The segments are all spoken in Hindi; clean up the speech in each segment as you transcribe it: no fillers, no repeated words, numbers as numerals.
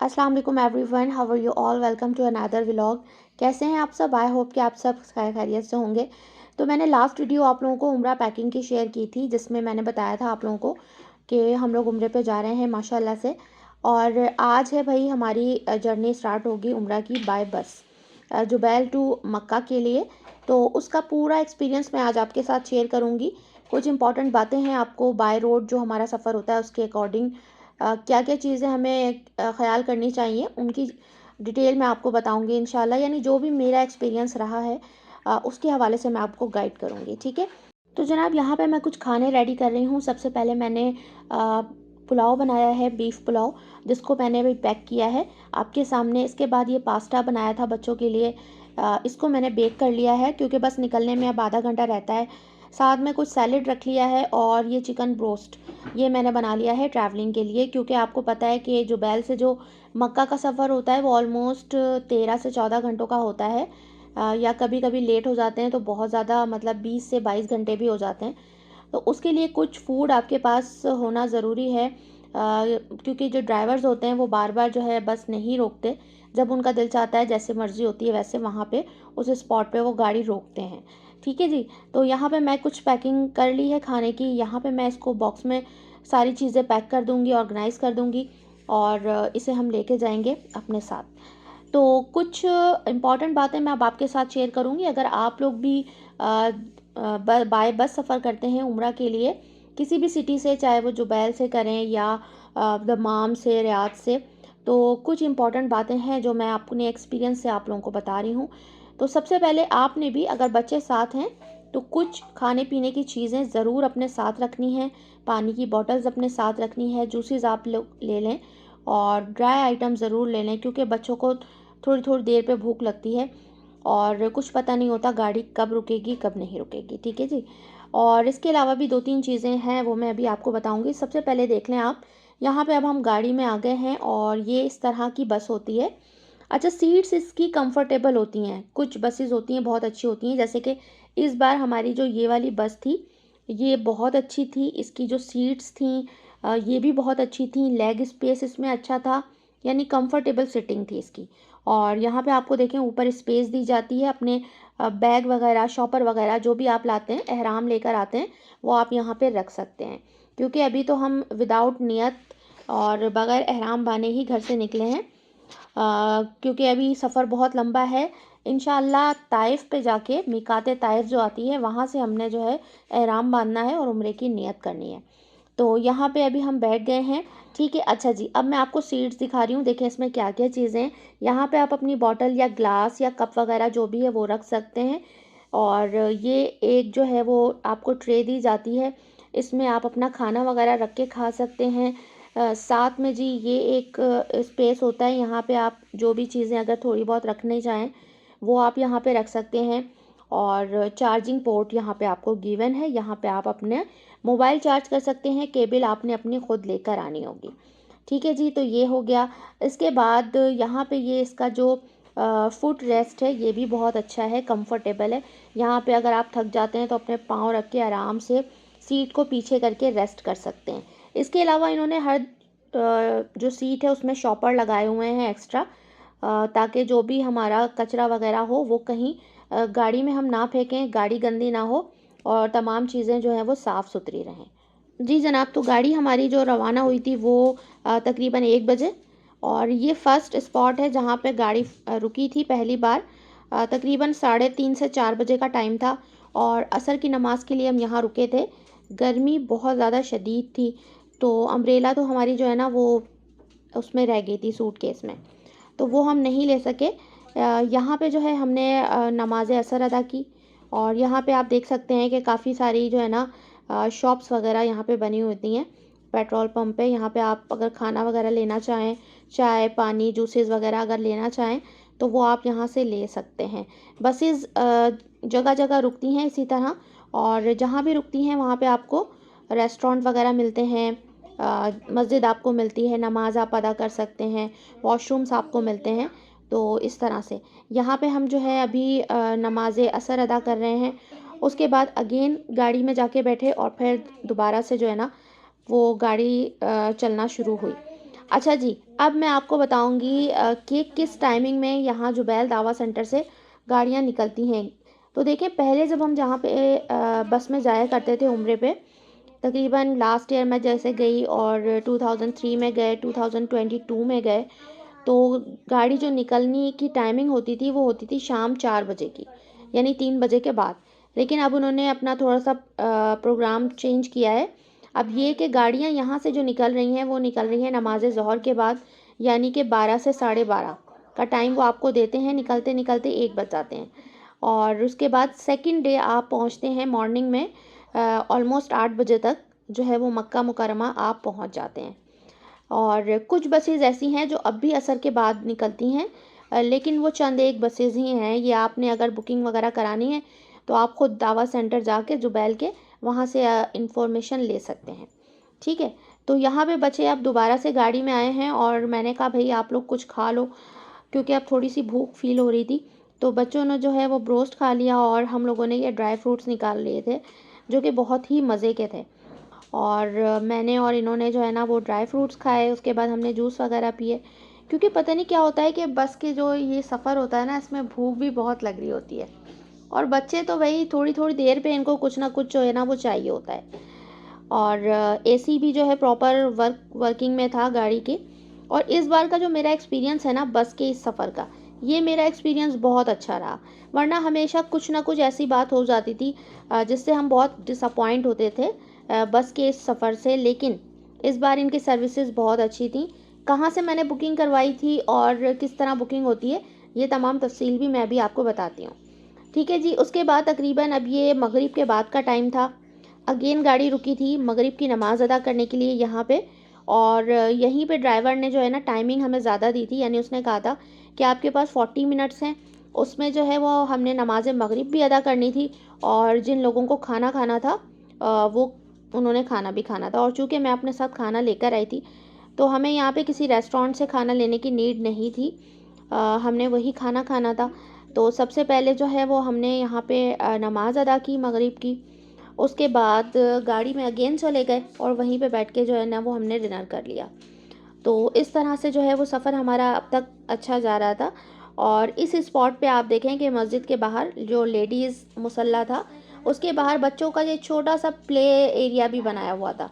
अस्सलाम वालेकुम everyone, how are you all, welcome to another vlog. कैसे हैं आप सब? आई होप कि आप सब खैरियत से होंगे। तो मैंने लास्ट वीडियो आप लोगों को उम्रा पैकिंग की शेयर की थी, जिसमें मैंने बताया था आप लोगों को कि हम लोग उम्रे पे जा रहे हैं माशाल्लाह से। और आज है भाई हमारी जर्नी स्टार्ट होगी उम्रा की बाय बस, जुबैल टू मक्का के लिए। तो उसका पूरा एक्सपीरियंस मैं आज आपके साथ शेयर करूँगी। कुछ इंपॉर्टेंट बातें हैं आपको बाय रोड जो हमारा सफ़र होता है उसके अकॉर्डिंग क्या क्या चीज़ें हमें ख़याल करनी चाहिए, उनकी डिटेल मैं आपको बताऊंगी इंशाल्लाह। यानी जो भी मेरा एक्सपीरियंस रहा है उसके हवाले से मैं आपको गाइड करूंगी, ठीक है। तो जनाब यहाँ पे मैं कुछ खाने रेडी कर रही हूँ। सबसे पहले मैंने पुलाव बनाया है, बीफ पुलाव, जिसको मैंने भी पैक किया है आपके सामने। इसके बाद ये पास्ता बनाया था बच्चों के लिए, इसको मैंने बेक कर लिया है क्योंकि बस निकलने में अब आधा घंटा रहता है। साथ में कुछ सैलेड रख लिया है और ये चिकन ब्रोस्ट ये मैंने बना लिया है ट्रैवलिंग के लिए, क्योंकि आपको पता है कि जुबैल से जो मक्का का सफ़र होता है वो ऑलमोस्ट 13 से 14 घंटों का होता है। या कभी कभी लेट हो जाते हैं तो बहुत ज़्यादा, मतलब 20 से 22 घंटे भी हो जाते हैं। तो उसके लिए कुछ फूड आपके पास होना ज़रूरी है, क्योंकि जो ड्राइवर्स होते हैं वो बार बार जो है बस नहीं रोकते। जब उनका दिल चाहता है, जैसे मर्ज़ी होती है वैसे वहाँ पे उस स्पॉट पे वो गाड़ी रोकते हैं, ठीक है जी। तो यहाँ पे मैं कुछ पैकिंग कर ली है खाने की। यहाँ पे मैं इसको बॉक्स में सारी चीज़ें पैक कर दूँगी, ऑर्गेनाइज़ कर दूँगी और इसे हम लेके जाएंगे अपने साथ। तो कुछ इम्पॉर्टेंट बातें मैं अब आपके साथ शेयर करूँगी। अगर आप लोग भी बाय बस सफ़र करते हैं उम्रा के लिए किसी भी सिटी से, चाहे वो जुबैल से करें या दमाम से, रियाद से, तो कुछ इम्पॉर्टेंट बातें हैं जो मैं अपने एक्सपीरियंस से आप लोगों को बता रही हूँ। तो सबसे पहले आपने भी, अगर बच्चे साथ हैं तो कुछ खाने पीने की चीज़ें ज़रूर अपने साथ रखनी है। पानी की बॉटल्स अपने साथ रखनी है, जूसेस आप लोग ले लें और ड्राई आइटम ज़रूर ले लें, क्योंकि बच्चों को थोड़ी थोड़ी देर पे भूख लगती है और कुछ पता नहीं होता गाड़ी कब रुकेगी कब नहीं रुकेगी, ठीक है जी। और इसके अलावा भी दो तीन चीज़ें हैं वो मैं अभी आपको बताऊंगी। सबसे पहले देख लें आप, यहाँ पे अब हम गाड़ी में आ गए हैं और ये इस तरह की बस होती है। अच्छा, सीट्स इसकी कंफर्टेबल होती हैं। कुछ बसेस होती हैं बहुत अच्छी होती हैं, जैसे कि इस बार हमारी जो ये वाली बस थी ये बहुत अच्छी थी। इसकी जो सीट्स थी ये भी बहुत अच्छी थी, लेग स्पेस इसमें अच्छा था, यानी कंफर्टेबल सिटिंग थी इसकी। और यहाँ पे आपको देखें ऊपर स्पेस दी जाती है, अपने बैग वगैरह, शॉपर वगैरह जो भी आप लाते हैं, एहराम लेकर आते हैं, वो आप यहाँ पे रख सकते हैं। क्योंकि अभी तो हम विदाउट नियत और बगैर एहराम बांधे ही घर से निकले हैं, क्योंकि अभी सफ़र बहुत लंबा है। इंशाल्लाह ताइफ पे जाके, मीकाते ताइफ जो आती है, वहाँ से हमने जो है एहराम बांधना है और उम्रे की नियत करनी है। तो यहाँ पे अभी हम बैठ गए हैं, ठीक है। अच्छा जी, अब मैं आपको सीट्स दिखा रही हूँ, देखें इसमें क्या क्या चीज़ें हैं। यहाँ पे आप अपनी बॉटल या ग्लास या कप वगैरह जो भी है वो रख सकते हैं। और ये एक जो है वो आपको ट्रे दी जाती है, इसमें आप अपना खाना वगैरह रख के खा सकते हैं। साथ में जी ये एक स्पेस होता है, यहाँ पे आप जो भी चीज़ें अगर थोड़ी बहुत रखने चाहें वो आप यहाँ पे रख सकते हैं। और चार्जिंग पोर्ट यहाँ पे आपको गिवन है, यहाँ पे आप अपने मोबाइल चार्ज कर सकते हैं। केबल आपने अपनी खुद लेकर आनी होगी, ठीक है जी। तो ये हो गया। इसके बाद यहाँ पे ये इसका जो फुट रेस्ट है ये भी बहुत अच्छा है, कंफर्टेबल है। यहाँ पे अगर आप थक जाते हैं तो अपने पाँव रख के आराम से सीट को पीछे करके रेस्ट कर सकते हैं। इसके अलावा इन्होंने हर जो सीट है उसमें शॉपर लगाए हुए हैं एक्स्ट्रा, ताकि जो भी हमारा कचरा वगैरह हो वो कहीं गाड़ी में हम ना फेंकें, गाड़ी गंदी ना हो और तमाम चीज़ें जो हैं वो साफ़ सुथरी रहें। जी जनाब, तो गाड़ी हमारी जो रवाना हुई थी वो तकरीबन 1 बजे, और ये फ़र्स्ट स्पॉट है जहाँ पे गाड़ी रुकी थी पहली बार। तकरीबन 3:30 से 4 बजे का टाइम था और असर की नमाज़ के लिए हम यहाँ रुके थे। गर्मी बहुत ज़्यादा शदीद थी, तो अम्ब्रेला तो हमारी जो है ना वो उसमें रह गई थी, सूटकेस में, तो वो हम नहीं ले सके। यहाँ पे जो है हमने नमाज असर अदा की। और यहाँ पे आप देख सकते हैं कि काफ़ी सारी जो है ना शॉप्स वगैरह यहाँ पे बनी होती हैं पेट्रोल पंप पे। यहाँ पे आप अगर खाना वगैरह लेना चाहें, चाय पानी जूसेस वगैरह अगर लेना चाहें तो वो आप यहाँ से ले सकते हैं। बसेस जगह जगह रुकती हैं इसी तरह, और जहाँ भी रुकती हैं वहाँ पे आपको रेस्टोरेंट वगैरह मिलते हैं, मस्जिद आपको मिलती है, नमाज आप अदा कर सकते हैं, वॉशरूम्स आपको मिलते हैं। तो इस तरह से यहाँ पे हम जो है अभी नमाज असर अदा कर रहे हैं। उसके बाद अगेन गाड़ी में जाके बैठे और फिर दोबारा से जो है ना वो गाड़ी चलना शुरू हुई। अच्छा जी, अब मैं आपको बताऊँगी कि किस टाइमिंग में यहाँ जुबैल दावा सेंटर से गाड़ियाँ निकलती हैं। तो देखिए, पहले जब हम जहाँ पे बस में जाया करते थे उम्रे पे, तकरीबन लास्ट ईयर मैं जैसे गई और 2003 में गए, 2022 में गए, तो गाड़ी जो निकलने की टाइमिंग होती थी वो होती थी शाम 4 बजे की, यानी 3 बजे के बाद। लेकिन अब उन्होंने अपना थोड़ा-सा प्रोग्राम चेंज किया है। अब ये कि गाड़ियाँ यहाँ से जो निकल रही हैं वो निकल रही हैं नमाज़े ज़ोहर के बाद, यानी कि 12 से साढ़े 12 का टाइम वो आपको देते हैं, निकलते-निकलते 1 बज जाते हैं। और उसके बाद सेकंड डे आप पहुँचते हैं मॉर्निंग में ऑलमोस्ट 8 बजे तक जो है वो मक्का मुकर्रमा आप पहुँच जाते हैं। और कुछ बसेज़ ऐसी हैं जो अब भी असर के बाद निकलती हैं, लेकिन वो चंद एक बसेज़ ही हैं। ये आपने अगर बुकिंग वगैरह करानी है तो आप खुद दावा सेंटर जाके जुबैल के वहाँ से इंफॉर्मेशन ले सकते हैं। ठीक है? तो यहाँ पे बच्चे अब दोबारा से गाड़ी में आए हैं और मैंने कहा भई आप लोग कुछ खा लो, क्योंकि अब थोड़ी-सी भूख फ़ील हो रही थी। तो बच्चों ने जो है वो ब्रोस्ट खा लिया और हम लोगों ने ये ड्राई फ्रूट्स निकाल लिए थे, जो कि बहुत ही मज़े के थे। और मैंने और इन्होंने जो है ना वो ड्राई फ्रूट्स खाए, उसके बाद हमने जूस वगैरह पिए, क्योंकि पता नहीं क्या होता है कि बस के जो ये सफ़र होता है ना, इसमें भूख भी बहुत लग रही होती है। और बच्चे तो वही थोड़ी-थोड़ी देर पे इनको कुछ ना कुछ जो है ना वो चाहिए होता है। और एसी भी जो है प्रॉपर वर्किंग में था गाड़ी के। और इस बार का जो मेरा एक्सपीरियंस है ना बस के इस सफ़र का, ये मेरा एक्सपीरियंस बहुत अच्छा रहा। वरना हमेशा कुछ ना कुछ ऐसी बात हो जाती थी जिससे हम बहुत डिसअपॉइंट होते थे बस के इस सफ़र से। लेकिन इस बार इनकी सर्विसेज बहुत अच्छी थी। कहाँ से मैंने बुकिंग करवाई थी और किस तरह बुकिंग होती है, ये तमाम तफ़सील भी मैं भी आपको बताती हूँ। ठीक है जी, उसके बाद तकरीबन अब ये मगरिब के बाद का टाइम था। अगेन गाड़ी रुकी थी मगरिब की नमाज़ अदा करने के लिए यहाँ पे। और यहीं पे ड्राइवर ने जो है ना टाइमिंग हमें ज़्यादा दी थी, यानी उसने कहा था कि आपके पास 40 मिनट्स हैं, उसमें जो है वो हमने नमाज़ मगरिब भी अदा करनी थी और जिन लोगों को खाना खाना था वो उन्होंने खाना भी खाना था। और चूँकि मैं अपने साथ खाना लेकर आई थी, तो हमें यहाँ पे किसी रेस्टोरेंट से खाना लेने की नीड नहीं थी। हमने वही खाना खाना था। तो सबसे पहले जो है वो हमने यहाँ पे नमाज़ अदा की मगरिब की। उसके बाद गाड़ी में अगेन चले गए और वहीं पे बैठ के जो है ना वो हमने डिनर कर लिया। तो इस तरह से जो है वो सफ़र हमारा अब तक अच्छा जा रहा था। और इस स्पॉट पे आप देखें कि मस्जिद के बाहर जो लेडीज़ मुसल्ला था, उसके बाहर बच्चों का ये छोटा सा प्ले एरिया भी बनाया हुआ था।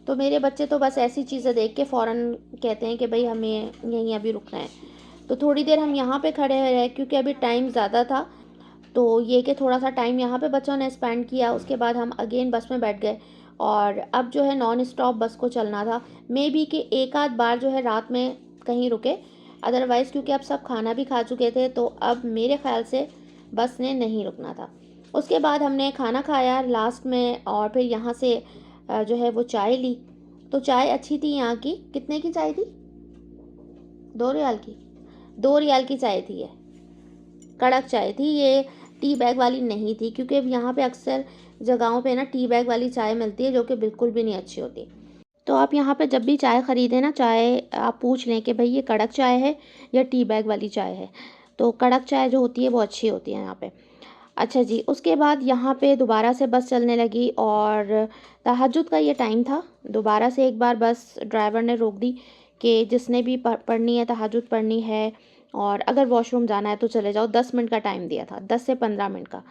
तो मेरे बच्चे तो बस ऐसी चीज़ें देख के फ़ौरन कहते हैं कि भाई हमें यहीं अभी रुकना है। तो थोड़ी देर हम यहाँ पे खड़े रहे क्योंकि अभी टाइम ज़्यादा था। तो ये कि थोड़ा-सा टाइम यहाँ पे बच्चों ने स्पेंड किया, उसके बाद हम अगेन बस में बैठ गए। और अब जो है नॉन स्टॉप बस को चलना था। मे बी कि एक आध बार जो है रात में कहीं रुके, अदरवाइज़ क्योंकि अब सब खाना भी खा चुके थे, तो अब मेरे ख़्याल से बस ने नहीं रुकना था। उसके बाद हमने खाना खाया लास्ट में और फिर यहाँ से जो है वो चाय ली। तो चाय अच्छी थी यहाँ की। कितने की चाय थी? 2 रियाल की? 2 रियाल की चाय थी ये। कड़क चाय थी ये, टी बैग वाली नहीं थी, क्योंकि अब यहाँ पे अक्सर जगहों पे ना टी बैग वाली चाय मिलती है जो कि बिल्कुल भी नहीं अच्छी होती। तो आप यहाँ पे जब भी चाय ख़रीदें ना, चाय आप पूछ लें कि भई ये कड़क चाय है या टी बैग वाली चाय है। तो कड़क चाय जो होती है वो अच्छी होती है यहाँ पे। अच्छा जी, उसके बाद यहाँ पे दोबारा से बस चलने लगी और तहज्जुद का ये टाइम था। दोबारा से एक बार बस ड्राइवर ने रोक दी कि जिसने भी पढ़नी है, तहज्जुद पढ़नी है और अगर वॉशरूम जाना है तो चले जाओ। 10 मिनट का टाइम दिया था, 10 से 15 मिनट का।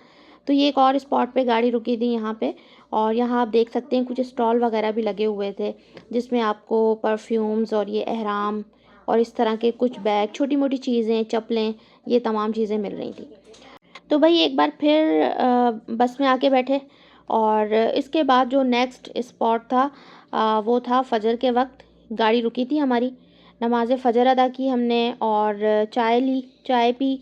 तो ये एक और स्पॉट पे गाड़ी रुकी थी यहाँ पे। और यहाँ आप देख सकते हैं कुछ स्टॉल वगैरह भी लगे हुए थे, जिसमें आपको परफ्यूम्स और ये एहराम और इस तरह के कुछ बैग, छोटी-मोटी चीज़ें, चप्पलें, ये तमाम चीज़ें मिल रही थी। तो भाई एक बार फिर बस में आके बैठे। और इसके बाद जो नेक्स्ट स्पॉट था वो था फ़जर के वक्त। गाड़ी रुकी थी हमारी, नमाज़ फ़जर अदा की हमने और चाय ली, चाय पी।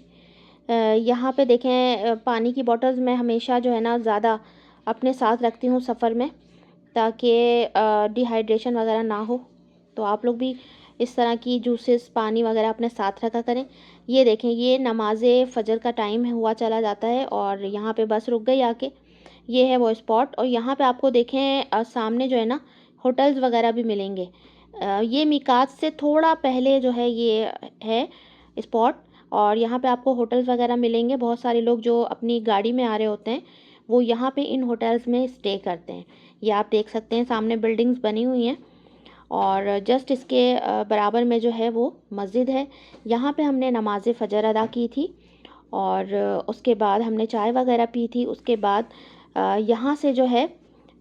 यहाँ पे देखें पानी की बॉटल्स मैं हमेशा जो है ना ज़्यादा अपने साथ रखती हूँ सफ़र में, ताकि डिहाइड्रेशन वगैरह ना हो। तो आप लोग भी इस तरह की जूसेस, पानी वगैरह अपने साथ रखा करें। ये देखें, ये नमाज़ फ़जर का टाइम हुआ चला जाता है और यहाँ पे बस रुक गई आके। ये है वो स्पॉट। और यहाँ पे आपको देखें सामने जो है ना होटल्स वगैरह भी मिलेंगे। ये मीकात से थोड़ा पहले जो है ये है स्पॉट। और यहाँ पे आपको होटल्स वगैरह मिलेंगे। बहुत सारे लोग जो अपनी गाड़ी में आ रहे होते हैं वो यहाँ पे इन होटल्स में स्टे करते हैं। ये आप देख सकते हैं सामने बिल्डिंग्स बनी हुई हैं। और जस्ट इसके बराबर में जो है वो मस्जिद है। यहाँ पे हमने नमाज फ़जर अदा की थी और उसके बाद हमने चाय वगैरह पी थी। उसके बाद यहाँ से जो है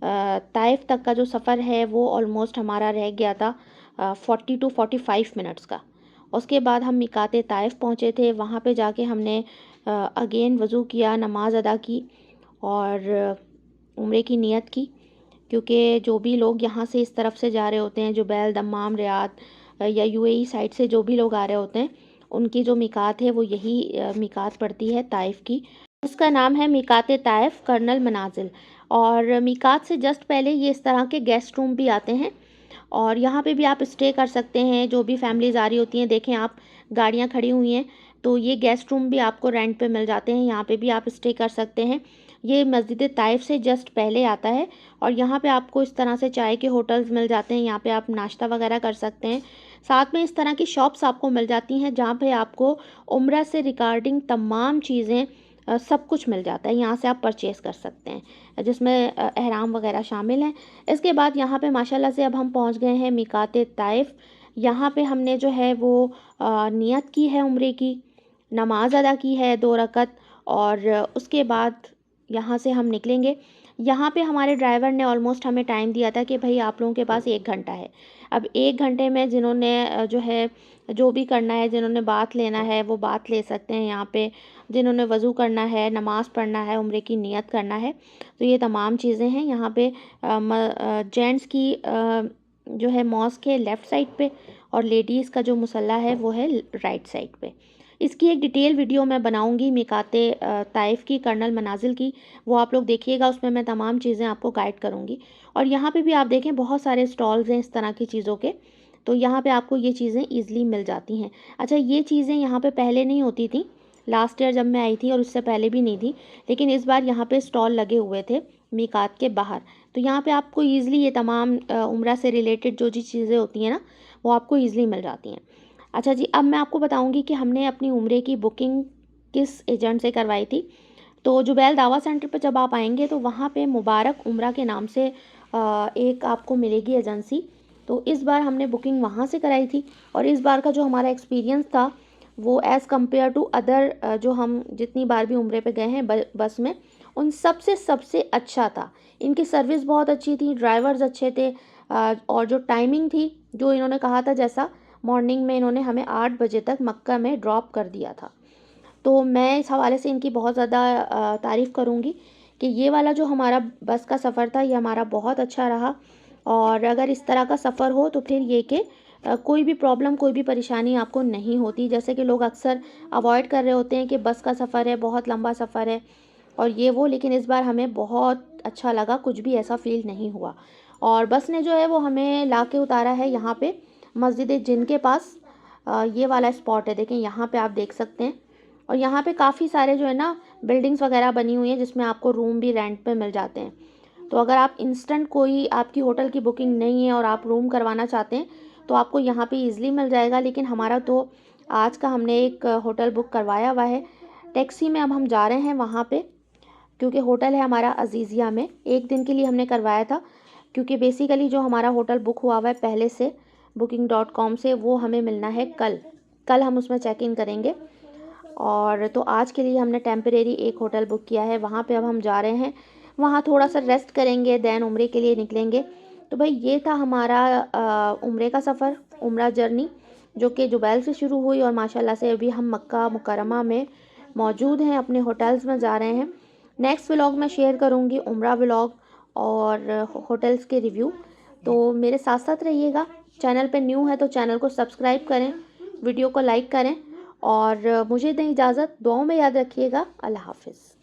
ताइफ तक का जो सफ़र है वो ऑलमोस्ट हमारा रह गया था 40 टू 45 मिनट्स का। उसके बाद हम मिकाते ताइफ पहुँचे थे। वहाँ पे जाके हमने अगेन वज़ू किया, नमाज अदा की और उम्रे की नियत की, क्योंकि जो भी लोग यहाँ से इस तरफ से जा रहे होते हैं, जुबैल, दम्माम, रियाद या यूएई साइड से जो भी लोग आ रहे होते हैं, उनकी जो मिकात है वो यही मिकात पड़ती है ताइफ की। इसका नाम है मिकाते ताइफ कर्नल मनाजिल। और मिकात से जस्ट पहले ये इस तरह के गेस्ट रूम भी आते हैं और यहाँ पे भी आप स्टे कर सकते हैं। जो भी फैमिलीज़ आ रही होती हैं, देखें आप गाड़ियाँ खड़ी हुई हैं, तो ये गेस्ट रूम भी आपको रेंट पे मिल जाते हैं। यहाँ पे भी आप स्टे कर सकते हैं। ये मस्जिद ताइफ से जस्ट पहले आता है और यहाँ पे आपको इस तरह से चाय के होटल्स मिल जाते हैं। यहाँ पे आप नाश्ता वगैरह कर सकते हैं। साथ में इस तरह की शॉप्स आपको मिल जाती हैं जहाँ पे आपको उम्रा से रिगार्डिंग तमाम चीज़ें सब कुछ मिल जाता है। यहाँ से आप परचेज़ कर सकते हैं, जिसमें एहराम वगैरह शामिल हैं। इसके बाद यहाँ पे माशाल्लाह से अब हम पहुँच गए हैं मिकाते ताइफ। यहाँ पे हमने जो है वो नियत की है उम्रे की, नमाज अदा की है 2 रकत और उसके बाद यहाँ से हम निकलेंगे। यहाँ पे हमारे ड्राइवर ने ऑलमोस्ट हमें टाइम दिया था कि भाई आप लोगों के पास 1 घंटा है। अब 1 घंटे में जिन्होंने जो है जो भी करना है, जिन्होंने बात लेना है वो बात ले सकते हैं यहाँ पे। जिन्होंने वज़ू करना है, नमाज़ पढ़ना है, उम्रे की नियत करना है, तो ये तमाम चीज़ें हैं। यहाँ पे जेंट्स की जो है मॉस्क है लेफ़्ट साइड पे और लेडीज़ का जो मुसल्ला है वो है राइट साइड पे। इसकी एक डिटेल वीडियो मैं बनाऊंगी मिकाते ताइफ की, कर्नल मनाजिल की, वो आप लोग देखिएगा। उसमें मैं तमाम चीज़ें आपको गाइड करूंगी। और यहाँ पे भी आप देखें बहुत सारे स्टॉल्स हैं इस तरह की चीज़ों के, तो यहाँ पे आपको ये चीज़ें ईज़िली मिल जाती हैं। अच्छा, ये चीज़ें यहाँ पे पहले नहीं होती थी, लास्ट ईयर जब मैं आई थी, और उससे पहले भी नहीं थी, लेकिन इस बार यहाँ पे स्टॉल लगे हुए थे मिकात के बाहर। तो यहाँ पे आपको ईज़िली ये तमाम उम्रा से रिलेटेड जो जी चीज़ें होती हैं ना, वो आपको ईज़िली मिल जाती हैं। अच्छा जी, अब मैं आपको बताऊंगी कि हमने अपनी उम्रे की बुकिंग किस एजेंट से करवाई थी। तो जुबैल दावा सेंटर पर जब आप आएंगे तो वहाँ पे मुबारक उम्रा के नाम से एक आपको मिलेगी एजेंसी। तो इस बार हमने बुकिंग वहाँ से कराई थी और इस बार का जो हमारा एक्सपीरियंस था वो एज़ कम्पेयर टू अदर जो हम जितनी बार भी उम्रे पे गए हैं बस में, उन सबसे अच्छा था। इनकी सर्विस बहुत अच्छी थी, ड्राइवर्स अच्छे थे और जो टाइमिंग थी जो इन्होंने कहा था, जैसा मॉर्निंग में इन्होंने हमें 8 बजे तक मक्का में ड्रॉप कर दिया था। तो मैं इस हवाले से इनकी बहुत ज़्यादा तारीफ़ करूँगी कि ये वाला जो हमारा बस का सफ़र था ये हमारा बहुत अच्छा रहा। और अगर इस तरह का सफ़र हो तो फिर ये कि कोई भी प्रॉब्लम, कोई भी परेशानी आपको नहीं होती। जैसे कि लोग अक्सर अवॉइड कर रहे होते हैं कि बस का सफ़र है, बहुत लंबा सफ़र है और ये वो, लेकिन इस बार हमें बहुत अच्छा लगा, कुछ भी ऐसा फ़ील नहीं हुआ। और बस ने जो है वो हमें ला के उतारा है यहाँ पे मस्जिद जिन के पास। ये वाला स्पॉट है, देखें यहाँ पे आप देख सकते हैं। और यहाँ पे काफ़ी सारे जो है ना बिल्डिंग्स वगैरह बनी हुई हैं जिसमें आपको रूम भी रेंट पे मिल जाते हैं। तो अगर आप इंस्टेंट कोई आपकी होटल की बुकिंग नहीं है और आप रूम करवाना चाहते हैं तो आपको यहाँ पे ईज़िली मिल जाएगा। लेकिन हमारा तो आज का हमने एक होटल बुक करवाया हुआ है। टैक्सी में अब हम जा रहे हैं वहाँ पे, क्योंकि होटल है हमारा अजीज़िया में। 1 दिन के लिए हमने करवाया था, क्योंकि बेसिकली जो हमारा होटल बुक हुआ हुआ है पहले से booking.com से, वो हमें मिलना है कल हम उसमें चेक इन करेंगे। और तो आज के लिए हमने टेम्परेरी एक होटल बुक किया है, वहाँ पे अब हम जा रहे हैं। वहाँ थोड़ा सा रेस्ट करेंगे, दैन उम्रे के लिए निकलेंगे। तो भाई ये था हमारा उम्रे का सफ़र, उम्रा जर्नी, जो कि जुबैल से शुरू हुई और माशाल्लाह से अभी हम मक्का मुकरमा में मौजूद हैं, अपने होटल्स में जा रहे हैं। नेक्स्ट व्लॉग में शेयर करूँगी उम्रा व्लॉग और होटल्स के रिव्यू। तो मेरे साथ साथ रहिएगा। चैनल पे न्यू है तो चैनल को सब्सक्राइब करें, वीडियो को लाइक करें और मुझे दें इजाज़त। दुआओं में याद रखिएगा। अल्लाह हाफ़िज़।